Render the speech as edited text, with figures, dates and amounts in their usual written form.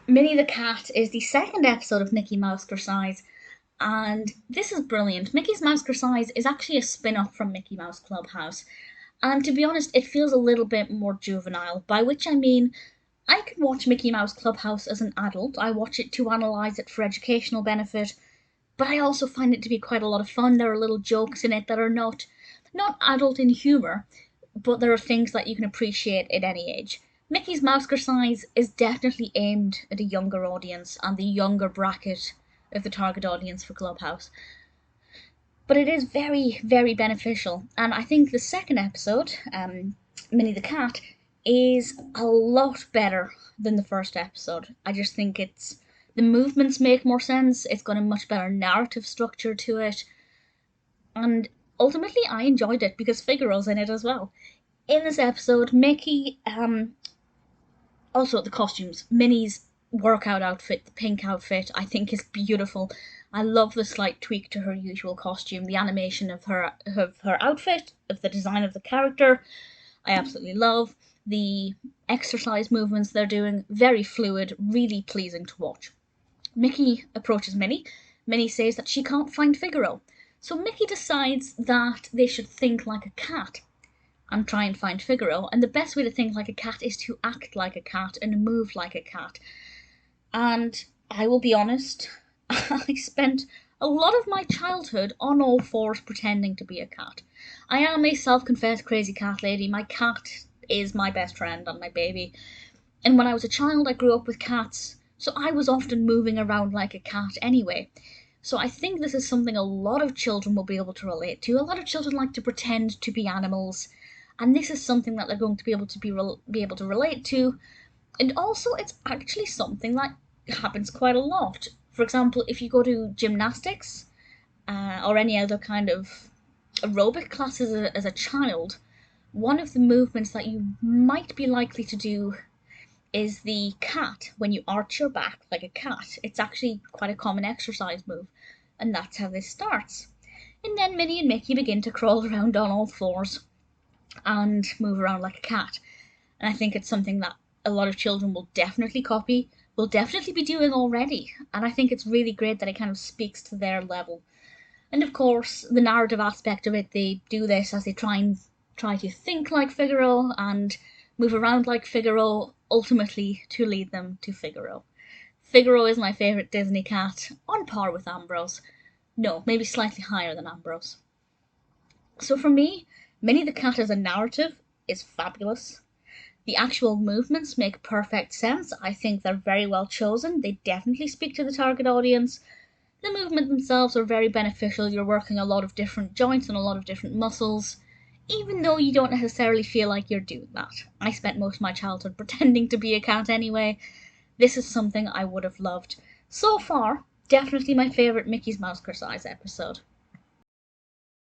Minnie the Cat is the second episode of Mickey Mousekersize, and this is brilliant. Mickey's Mousekersize is actually a spin off from Mickey Mouse Clubhouse, and to be honest, it feels a little bit more juvenile, by which I mean I can watch Mickey Mouse Clubhouse as an adult. I watch it to analyse it for educational benefit, but I also find it to be quite a lot of fun. There are little jokes in it that are not adult in humour, but there are things that you can appreciate at any age. Mickey's Mousekersize is definitely aimed at a younger audience and the younger bracket of the target audience for Clubhouse. But it is very, very beneficial, and I think the second episode, Minnie the Cat, is a lot better than the first episode. I just think the movements make more sense. It's got a much better narrative structure to it, and ultimately I enjoyed it because Figaro's in it as well. In this episode, Mickey, also the costumes, Minnie's workout outfit, the pink outfit, I think is beautiful. I love the slight tweak to her usual costume, the animation of her outfit, of the design of the character. I absolutely love the exercise movements they're doing, very fluid, really pleasing to watch. Mickey approaches Minnie. Minnie says that she can't find Figaro. So Mickey decides that they should think like a cat and try and find Figaro. And the best way to think like a cat is to act like a cat and move like a cat. And I will be honest, I spent a lot of my childhood on all fours pretending to be a cat. I am a self-confessed crazy cat lady. My cat is my best friend and my baby. And when I was a child, I grew up with cats, so I was often moving around like a cat anyway. So I think this is something a lot of children will be able to relate to. A lot of children like to pretend to be animals, and this is something that they're going to be able to relate to. And also, it's actually something that happens quite a lot. For example, if you go to gymnastics or any other kind of aerobic classes as a child, one of the movements that you might be likely to do is the cat, when you arch your back like a cat. It's actually quite a common exercise move, and that's how this starts. And then Minnie and Mickey begin to crawl around on all fours and move around like a cat. And I think it's something that a lot of children will definitely copy, will definitely be doing already. And I think it's really great that it kind of speaks to their level. And of course, the narrative aspect of it, they do this as they try to think like Figaro and move around like Figaro, ultimately to lead them to Figaro. Figaro is my favourite Disney cat, on par with Ambrose. No, maybe slightly higher than Ambrose. So for me, Minnie the Cat as a narrative is fabulous. The actual movements make perfect sense. I think they're very well chosen. They definitely speak to the target audience. The movements themselves are very beneficial. You're working a lot of different joints and a lot of different muscles, even though you don't necessarily feel like you're doing that. I spent most of my childhood pretending to be a cat anyway. This is something I would have loved. So far, definitely my favourite Mickey's Mousekersize episode.